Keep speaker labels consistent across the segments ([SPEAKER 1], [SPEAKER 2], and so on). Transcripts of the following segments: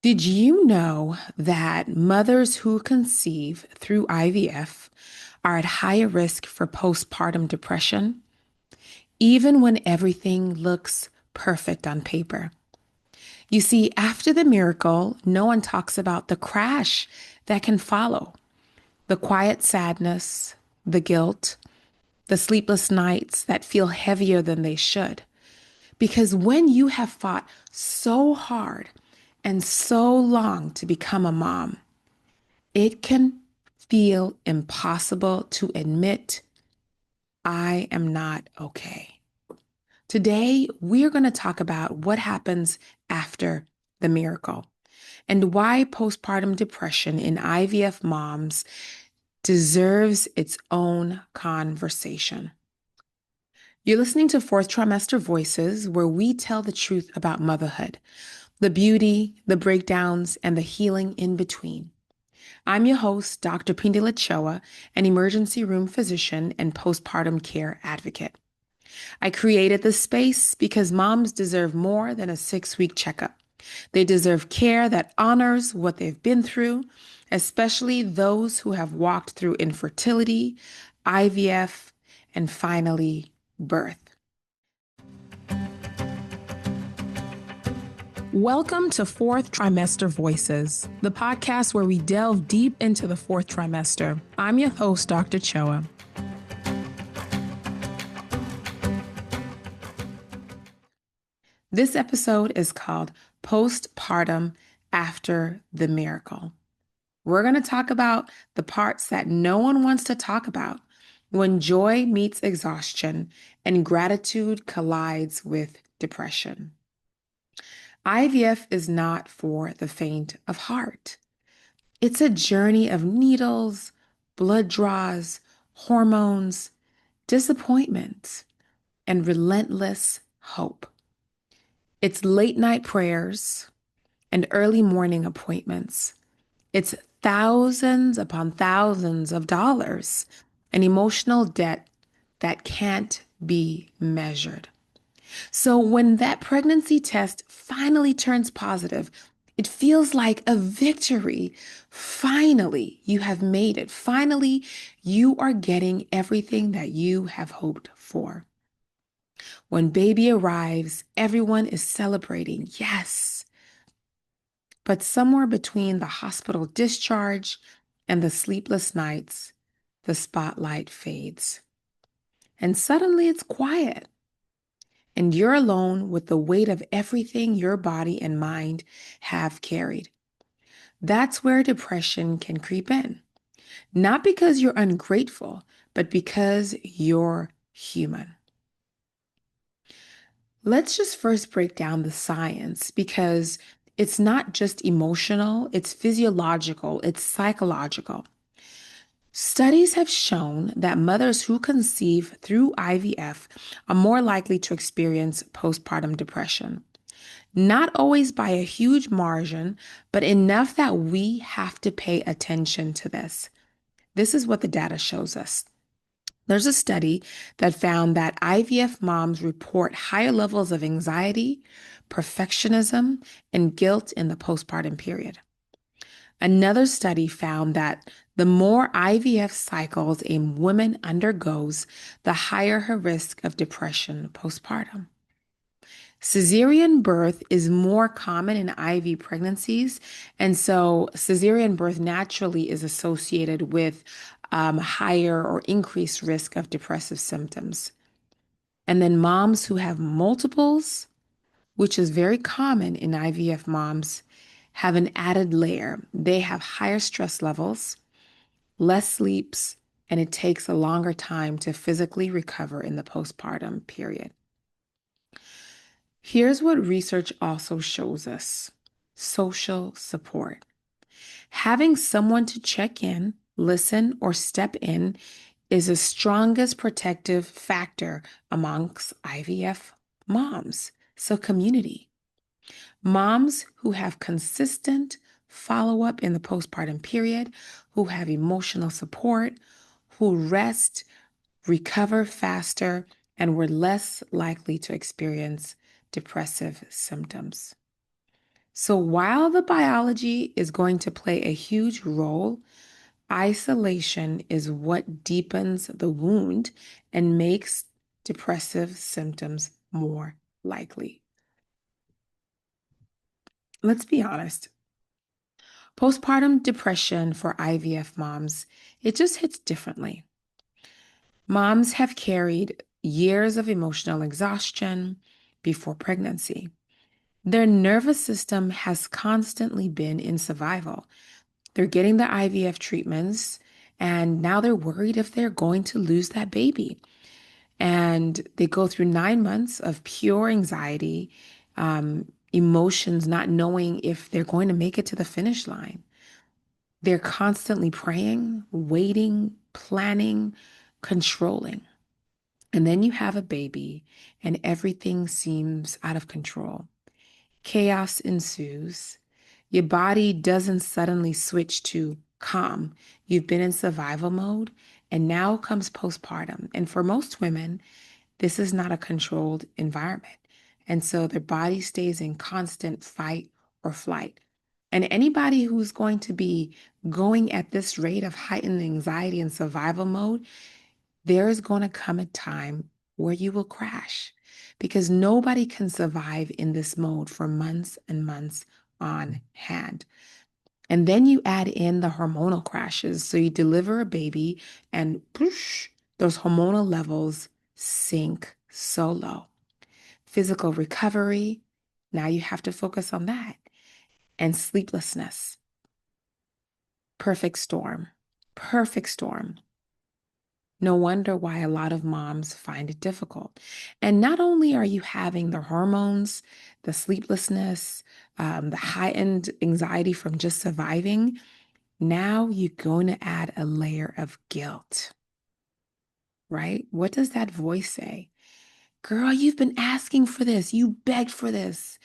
[SPEAKER 1] Did you know that mothers who conceive through IVF are at higher risk for postpartum depression, even when everything looks perfect on paper? You see, after the miracle, no one talks about the crash that can follow, the quiet sadness, the guilt, the sleepless nights that feel heavier than they should. Because when you have fought so hard and so long to become a mom, it can feel impossible to admit, I am not okay. Today, we're going to talk about what happens after the miracle and why postpartum depression in IVF moms deserves its own conversation. You're listening to Fourth Trimester Voices, where we tell the truth about motherhood, the beauty, the breakdowns, and the healing in between. I'm your host, Dr. Phindile Chowa, an emergency room physician and postpartum care advocate. I created this space because moms deserve more than a 6-week checkup. They deserve care that honors what they've been through, especially those who have walked through infertility, IVF, and finally, birth. Welcome to Fourth Trimester Voices, the podcast where we delve deep into the fourth trimester. I'm your host, Dr. Chowa. This episode is called Postpartum After the Miracle. We're going to talk about the parts that no one wants to talk about when joy meets exhaustion and gratitude collides with depression. IVF is not for the faint of heart. It's a journey of needles, blood draws, hormones, disappointment, and relentless hope. It's late night prayers and early morning appointments. It's thousands upon thousands of dollars and emotional debt that can't be measured. So when that pregnancy test finally turns positive, it feels like a victory. Finally, you have made it. Finally, you are getting everything that you have hoped for. When baby arrives, everyone is celebrating, yes. But somewhere between the hospital discharge and the sleepless nights, the spotlight fades. And suddenly it's quiet. And you're alone with the weight of everything your body and mind have carried. That's where depression can creep in. Not because you're ungrateful, but because you're human. Let's just first break down the science because it's not just emotional, it's physiological, it's psychological. Studies have shown that mothers who conceive through IVF are more likely to experience postpartum depression. Not always by a huge margin, but enough that we have to pay attention to this. This is what the data shows us. There's a study that found that IVF moms report higher levels of anxiety, perfectionism, and guilt in the postpartum period. Another study found that the more IVF cycles a woman undergoes, the higher her risk of depression postpartum. Cesarean birth is more common in IV pregnancies, and so cesarean birth naturally is associated with higher or increased risk of depressive symptoms. And then moms who have multiples, which is very common in IVF moms, have an added layer. They have higher stress levels, less sleeps, and it takes a longer time to physically recover in the postpartum period. Here's what research also shows us: social support. Having someone to check in, listen, or step in is the strongest protective factor amongst IVF moms. So, community. Moms who have consistent follow up in the postpartum period, who have emotional support, who rest, recover faster, and were less likely to experience depressive symptoms. So while the biology is going to play a huge role, isolation is what deepens the wound and makes depressive symptoms more likely. Let's be honest. Postpartum depression for IVF moms, it just hits differently. Moms have carried years of emotional exhaustion before pregnancy. Their nervous system has constantly been in survival. They're getting the IVF treatments, and now they're worried if they're going to lose that baby. And they go through 9 months of pure anxiety, emotions, not knowing if they're going to make it to the finish line. They're constantly praying, waiting, planning, controlling. And then you have a baby, and everything seems out of control. Chaos ensues. Your body doesn't suddenly switch to calm. You've been in survival mode, and now comes postpartum. And for most women, this is not a controlled environment. And so their body stays in constant fight or flight. And anybody who's going to be going at this rate of heightened anxiety and survival mode, there is going to come a time where you will crash because nobody can survive in this mode for months and months on hand. And then you add in the hormonal crashes. So you deliver a baby and poosh, those hormonal levels sink so low. Physical recovery, now you have to focus on that. And sleeplessness, perfect storm, perfect storm. No wonder why a lot of moms find it difficult. And not only are you having the hormones, the sleeplessness, the heightened anxiety from just surviving, now you're going to add a layer of guilt, right? What does that voice say? Girl, you've been asking for this. You begged for this,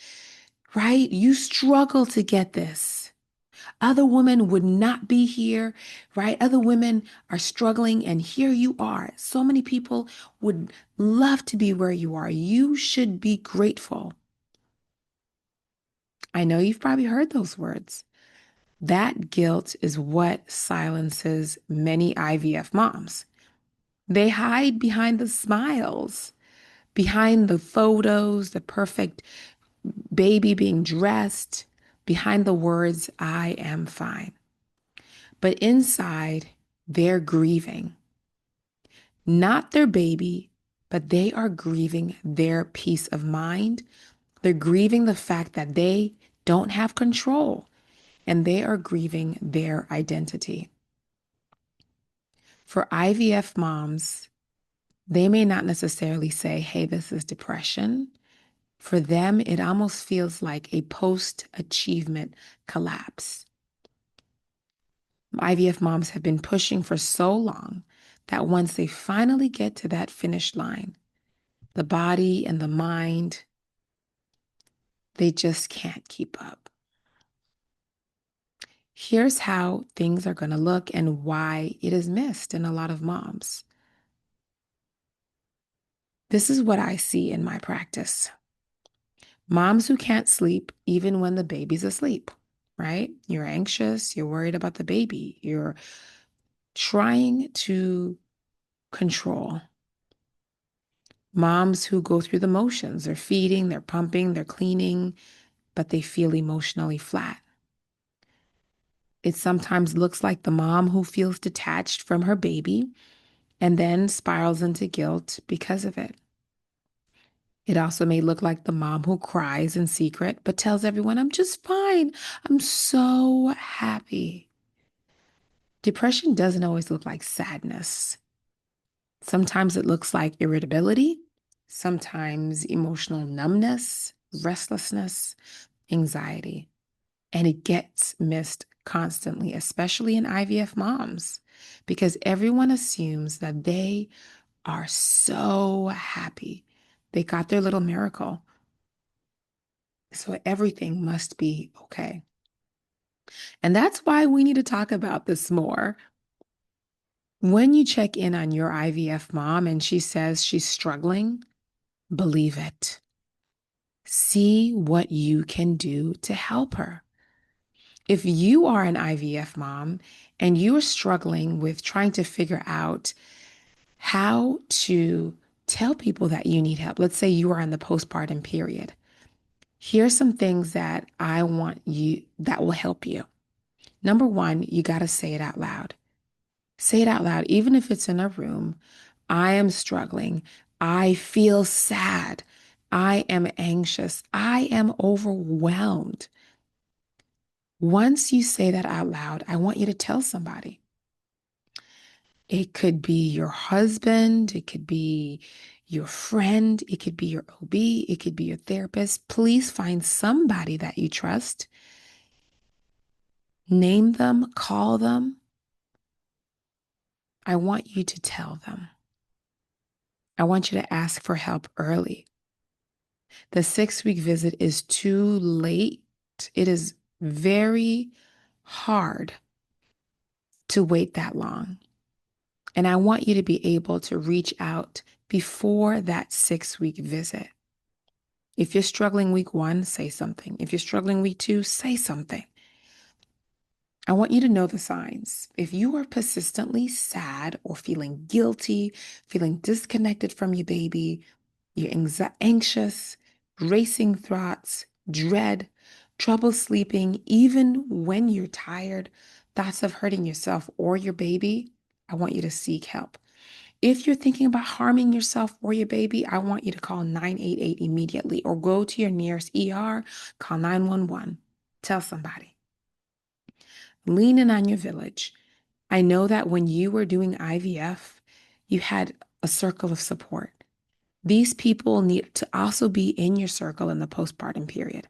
[SPEAKER 1] right? You struggle to get this. Other women would not be here, right? Other women are struggling, and here you are. So many people would love to be where you are. You should be grateful. I know you've probably heard those words. That guilt is what silences many IVF moms. They hide behind the smiles, behind the photos, the perfect baby being dressed, behind the words, I am fine. But inside, they're grieving, not their baby, but they are grieving their peace of mind. They're grieving the fact that they don't have control, and they are grieving their identity. For IVF moms, they may not necessarily say, hey, this is depression. For them, it almost feels like a post-achievement collapse. IVF moms have been pushing for so long that once they finally get to that finish line, the body and the mind, they just can't keep up. Here's how things are going to look and why it is missed in a lot of moms. This is what I see in my practice. Moms who can't sleep even when the baby's asleep, right? You're anxious, you're worried about the baby, you're trying to control. Moms who go through the motions, they're feeding, they're pumping, they're cleaning, but they feel emotionally flat. It sometimes looks like the mom who feels detached from her baby and then spirals into guilt because of it. It also may look like the mom who cries in secret but tells everyone, I'm just fine. I'm so happy. Depression doesn't always look like sadness. Sometimes it looks like irritability, sometimes emotional numbness, restlessness, anxiety. And it gets missed constantly, especially in IVF moms, because everyone assumes that they are so happy. They got their little miracle. So everything must be okay. And that's why we need to talk about this more. When you check in on your IVF mom and she says she's struggling, believe it. See what you can do to help her. If you are an IVF mom and you are struggling with trying to figure out how to tell people that you need help, let's say you are in the postpartum period, here's some things that I want you that will help you. Number one, you got to say it out loud. Say it out loud, even if it's in a room. I am struggling. I feel sad. I am anxious. I am overwhelmed. Once you say that out loud, I want you to tell somebody. It could be your husband, it could be your friend, it could be your OB, it could be your therapist. Please find somebody that you trust. Name them, call them. I want you to tell them. I want you to ask for help early. The 6-week visit is too late. It is very hard to wait that long. And I want you to be able to reach out before that 6-week visit. If you're struggling week 1, say something. If you're struggling week 2, say something. I want you to know the signs. If you are persistently sad or feeling guilty, feeling disconnected from your baby, you're anxious, racing thoughts, dread, trouble sleeping, even when you're tired, thoughts of hurting yourself or your baby, I want you to seek help. If you're thinking about harming yourself or your baby, I want you to call 988 immediately or go to your nearest ER, call 911. Tell somebody. Lean in on your village. I know that when you were doing IVF, you had a circle of support. These people need to also be in your circle in the postpartum period.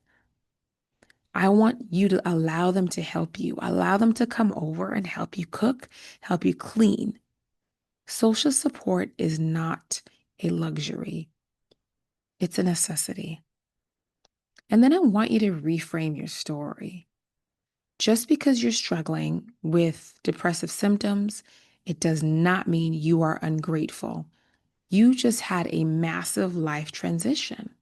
[SPEAKER 1] I want you to allow them to help you. Allow them to come over and help you cook, help you clean. Social support is not a luxury. It's a necessity. And then I want you to reframe your story. Just because you're struggling with depressive symptoms, it does not mean you are ungrateful. You just had a massive life transition.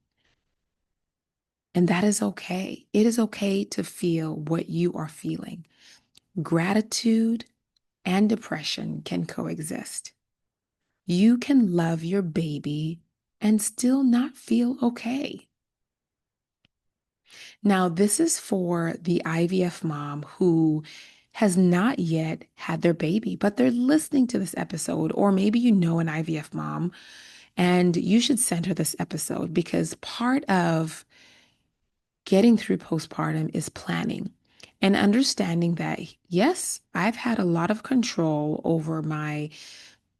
[SPEAKER 1] And that is okay. It is okay to feel what you are feeling. Gratitude and depression can coexist. You can love your baby and still not feel okay. Now, this is for the IVF mom who has not yet had their baby, but they're listening to this episode, or maybe you know an IVF mom and you should send her this episode because part of getting through postpartum is planning and understanding that, yes, I've had a lot of control over my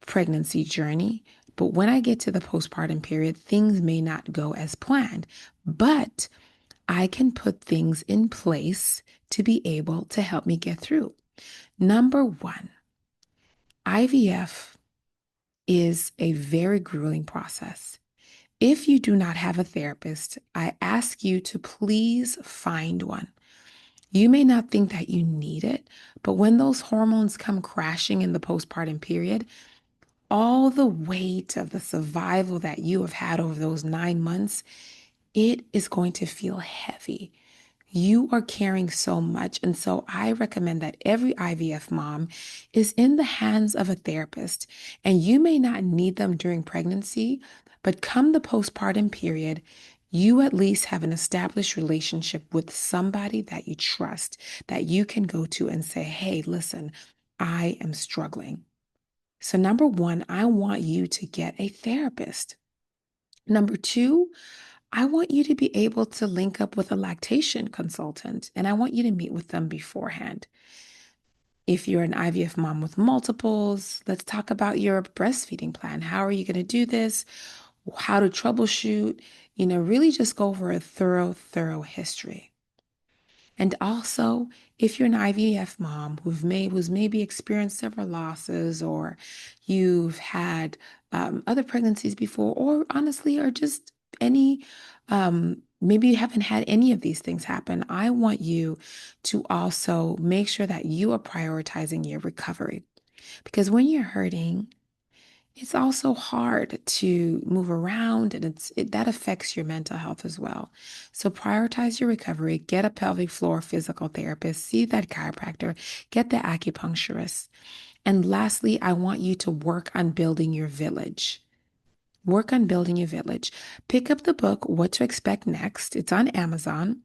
[SPEAKER 1] pregnancy journey, but when I get to the postpartum period, things may not go as planned, but I can put things in place to be able to help me get through. Number one, IVF is a very grueling process. If you do not have a therapist, I ask you to please find one. You may not think that you need it, but when those hormones come crashing in the postpartum period, all the weight of the survival that you have had over those 9 months, it is going to feel heavy. You are carrying so much. And so I recommend that every IVF mom is in the hands of a therapist. And you may not need them during pregnancy, but come the postpartum period, you at least have an established relationship with somebody that you trust, that you can go to and say, hey, listen, I am struggling. So, number one, I want you to get a therapist. Number two, I want you to be able to link up with a lactation consultant, and I want you to meet with them beforehand. If you're an IVF mom with multiples, let's talk about your breastfeeding plan. How are you going to do this? How to troubleshoot? Really just go over a thorough history. And also, if you're an IVF mom who's maybe experienced several losses, or you've had other pregnancies before, or honestly, or just any, maybe you haven't had any of these things happen, I want you to also make sure that you are prioritizing your recovery. Because when you're hurting, It's also hard to move around, and that affects your mental health as well. So prioritize your recovery, get a pelvic floor physical therapist, see that chiropractor, get the acupuncturist. And lastly, I want you to work on building your village. Work on building your village. Pick up the book, What to Expect Next. It's on Amazon.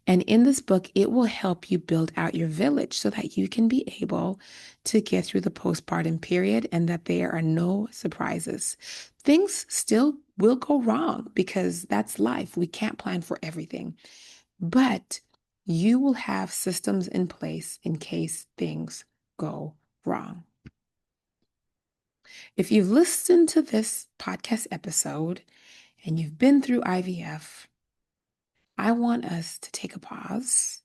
[SPEAKER 1] And in this book, it will help you build out your village so that you can be able to get through the postpartum period and that there are no surprises. Things still will go wrong because that's life. We can't plan for everything, but you will have systems in place in case things go wrong. If you've listened to this podcast episode and you've been through IVF, I want us to take a pause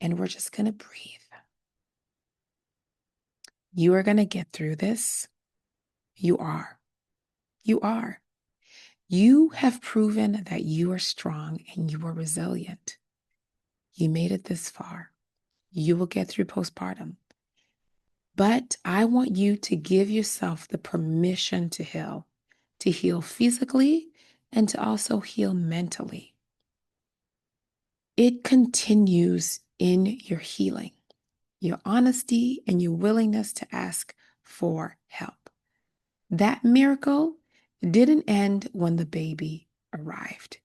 [SPEAKER 1] and we're just going to breathe. You are going to get through this. You are. You are. You have proven that you are strong and you are resilient. You made it this far. You will get through postpartum. But I want you to give yourself the permission to heal physically and to also heal mentally. It continues in your healing, your honesty, and your willingness to ask for help. That miracle didn't end when the baby arrived.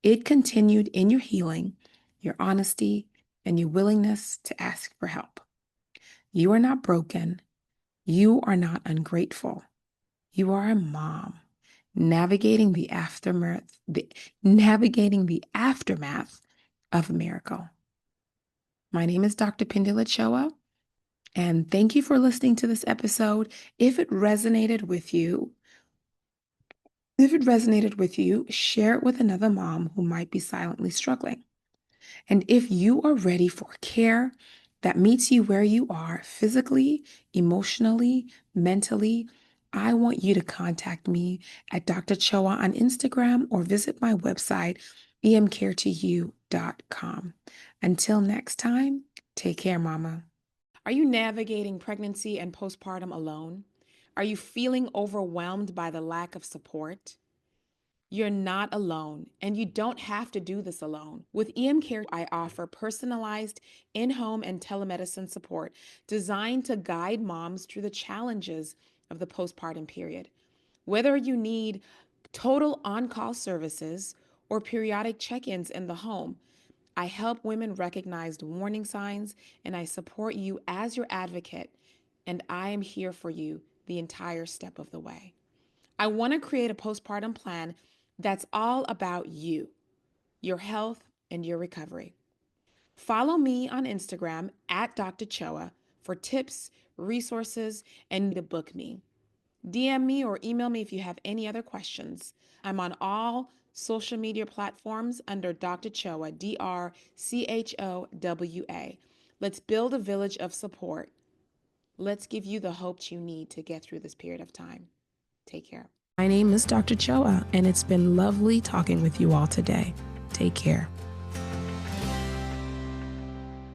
[SPEAKER 1] It continued in your healing, your honesty, and your willingness to ask for help. You are not broken. You are not ungrateful. You are a mom navigating the aftermath, of a miracle. My name is Dr. Phindile Chowa, and thank you for listening to this episode. If it resonated with you, share it with another mom who might be silently struggling. And if you are ready for care that meets you where you are, physically, emotionally, mentally, I want you to contact me at Dr. Chowa on Instagram or visit my website, emcaretouYou.com. Until next time, take care, mama. Are you navigating pregnancy and postpartum alone? Are you feeling overwhelmed by the lack of support? You're not alone, and you don't have to do this alone. With EM Care, I offer personalized in-home and telemedicine support designed to guide moms through the challenges of the postpartum period. Whether you need total on-call services or periodic check-ins in the home, I help women recognize warning signs, and I support you as your advocate, and I am here for you the entire step of the way. I want to create a postpartum plan that's all about you, your health, and your recovery. Follow me on Instagram at Dr. Chowa for tips, resources, and to book me. DM me or email me if you have any other questions. I'm on all social media platforms under Dr. Chowa, DrChowa. Let's build a village of support. Let's give you the hope you need to get through this period of time. Take care. My name is Dr. Chowa, and it's been lovely talking with you all today. Take care.